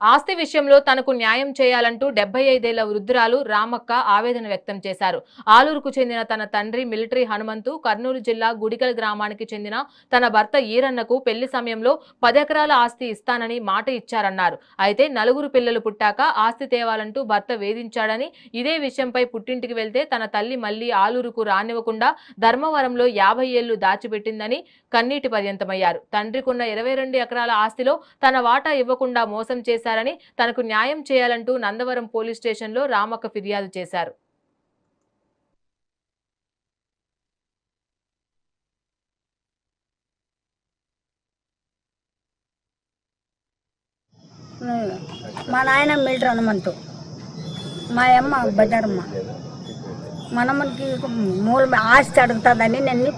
ఆస్తి విషయంలో తనకు న్యాయం చేయాలంటూ 75 ఏళ్ల వృద్ధురాలు రామక్క ఆవేదన వ్యక్తం చేశారు. ఆలూరుకు చెందిన తన తండ్రి మిలిటరీ హనుమంతు, కర్నూలు జిల్లా గుడికల్ గ్రామానికి చెందిన తన భర్త ఈరన్నకు పెళ్లి సమయంలో 10 ఎకరాల ఆస్తి ఇస్తానని మాట ఇచ్చారన్నారు. అయితే నలుగురు పిల్లలు పుట్టాక ఆస్తి తేవాలంటూ భర్త వేధించాడని, ఇదే విషయంపై పుట్టింటికి వెళ్తే తన తల్లి మళ్లీ ఆలూరుకు రానివ్వకుండా ధర్మవరంలో 50 ఏళ్లు దాచిపెట్టిందని కన్నీటి పర్యంతమయ్యారు. తండ్రికున్న 22 ఎకరాల ఆస్తిలో తన వాటా ఇవ్వకుండా మోసం చేశారు. తనకు న్యాయం చేయాలంటూ నందవరం పోలీస్ స్టేషన్లో రామక్క ఫిర్యాదు చేశారు. మా నాయన మిలిటరీ హనుమంతు, మా అమ్మ బజారమ్మ. మనకి మూల ఆస్తి అడుగుతుందని నన్ను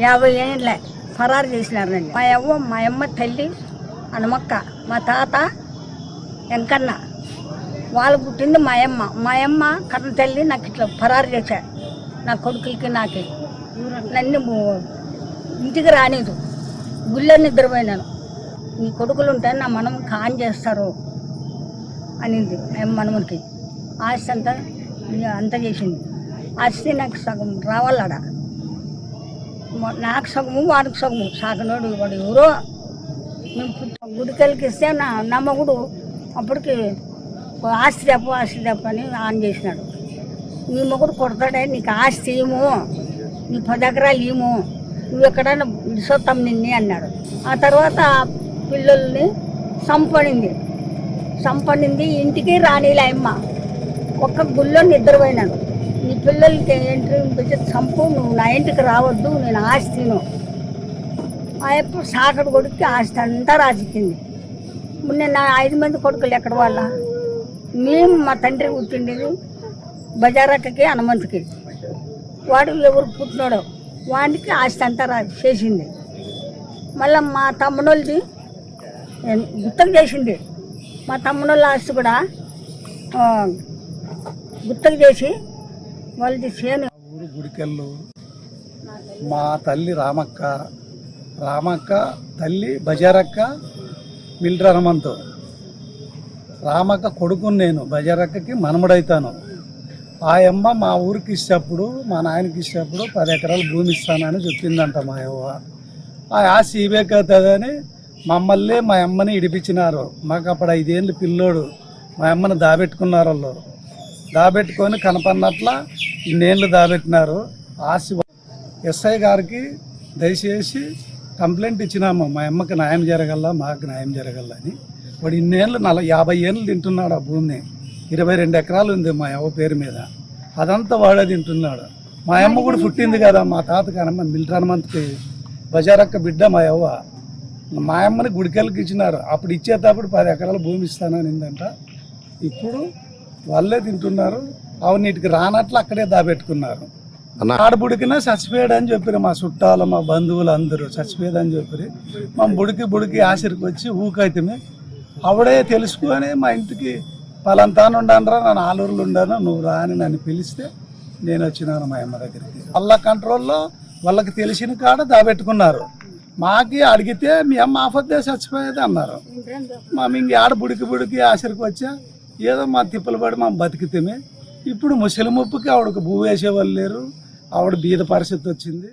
50 ఏళ్ళ ఫరారు చేసినారు. నన్ను మా అమ్మ తల్లి హనుమక్క, మా తాత వెంకన్న, వాళ్ళు పుట్టింది మా అమ్మ కన్న తల్లి నాకు ఇట్లా ఫరారు చేశారు. నా కొడుకులకి నాకే నన్ను ఇంటికి రానిదు, గుళ్ళో నిద్రపోయినాను. నీ కొడుకులు ఉంటే నా మనం కాన్ చేస్తారు అనింది మనమునికి. ఆస్తి అంతా చేసింది. ఆస్తి నాకు సగం రావాలడా, నాకు సగము వాడికి సగము. సాగనోడు వాడు ఎవరో మేము గుడికెళ్ళకి ఇస్తే నా మగుడు అప్పటికి ఆస్తి తప్ప అని ఆన్ చేసినాడు. నీ మొగుడు కొడతాడే, నీకు ఆస్తి ఏమో, నీ 10 ఎకరాలు ఏమో, నువ్వు ఎక్కడైనా విడిసొత్తాం నిన్నే అన్నాడు. ఆ తర్వాత పిల్లల్ని సంపడింది ఇంటికి రానిలే అమ్మ. ఒక్క గుళ్ళో నిద్రపోయినాను. నీ పిల్లలకి ఎంట్రీ పెట్టి చంపు, నువ్వు నా ఇంటికి రావద్దు, నేను ఆస్తిను. ఎప్పుడు సాకడు కొడుకు ఆస్తి అంతా రాసిచ్చింది. నేను నా 5 మంది కొడుకులు ఎక్కడ వాళ్ళ, మేము మా తండ్రి పుట్టిండేది బజారక్కకి హనుమంతుకి. వాడు ఎవరు పుట్టినాడో వాడికి ఆస్తి అంతా చేసింది. మళ్ళీ మా తమ్ముళ్ళది గుత్తకు చేసింది. మా తమ్ముళ్ళ ఆస్తి కూడా గుత్తకు చేసి వాళ్ళది చేను. ఊరు గుడికెళ్ళు. మా తల్లి రామక్క తల్లి బజారక్క మిలిటరీ హనుమంతు. రామక్క కొడుకుని నేను, బజారక్కకి మనముడైతాను. ఆ అమ్మ మా ఊరికి ఇచ్చేప్పుడు, మా నాయనకి ఇచ్చేప్పుడు 10 ఎకరాలు భూమి ఇస్తానని చెప్పిందంట మా అవ్వ. ఆ ఆస్తి ఇవేకవుతుందని మమ్మల్ని మా అమ్మని ఇడిపించినారు. మాకు అప్పుడు 5 ఏళ్ళు పిల్లోడు. మా అమ్మని దాబెట్టుకున్నారు. వాళ్ళు దాబెట్టుకొని కనపడినట్ల ఇన్నేళ్ళు దాబెట్టినారు. ఆస్తి ఎస్ఐ గారికి దయచేసి కంప్లైంట్ ఇచ్చినాము, మా అమ్మకి న్యాయం జరగల్లా, మాకు న్యాయం జరగల్లని. వాడు ఇన్నేళ్ళు 50 ఏళ్ళు తింటున్నాడు. ఆ భూమిని 22 ఎకరాలు ఉంది మా అవ్వ పేరు మీద. అదంతా వాడే తింటున్నాడు. మా అమ్మ కూడా పుట్టింది కదా, మా తాతకి మిలిటరీ హనుమంతుకి బజారక్క బిడ్డ మా అవ్వ. మా అమ్మని గుడికెళ్ళకి ఇచ్చినారు. అప్పుడు ఇచ్చేటప్పుడు 10 ఎకరాల భూమి ఇస్తాననిందంట. ఇప్పుడు వాళ్ళే తింటున్నారు. అవన్నిటికి రానట్లు అక్కడే దాబెట్టుకున్నారు. ఆడబుడికినా చచ్చిపోయాడు అని చెప్పారు. మా చుట్టాలు, మా బంధువులు అందరూ చచ్చిపోయాడు అని చెప్పారు. మా బుడికి ఆశరికి వచ్చి ఊకైతే ఆవిడే తెలుసుకొని మా ఇంటికి పలంతాను ఉండానరా, నన్ను ఆలూరులో ఉండాను, నువ్వు రా అని నన్ను పిలిస్తే నేను వచ్చినాను మా అమ్మ దగ్గరికి. వాళ్ళ కంట్రోల్లో వాళ్ళకి తెలిసిన కాడ దాబెట్టుకున్నారు. మాకి అడిగితే మీ అమ్మ ఆపద్దే చచ్చిపోయేది అన్నారు. ఇంక ఆడ బుడికి ఆశరికి వచ్చా ఏదో మా తిప్పలు పడి మా బతికితేమే. ఇప్పుడు ముసలి ముప్పుకి ఆవిడకు భూ వేసేవాళ్ళు లేరు. ఆవిడ బీద పరిస్థితి వచ్చింది.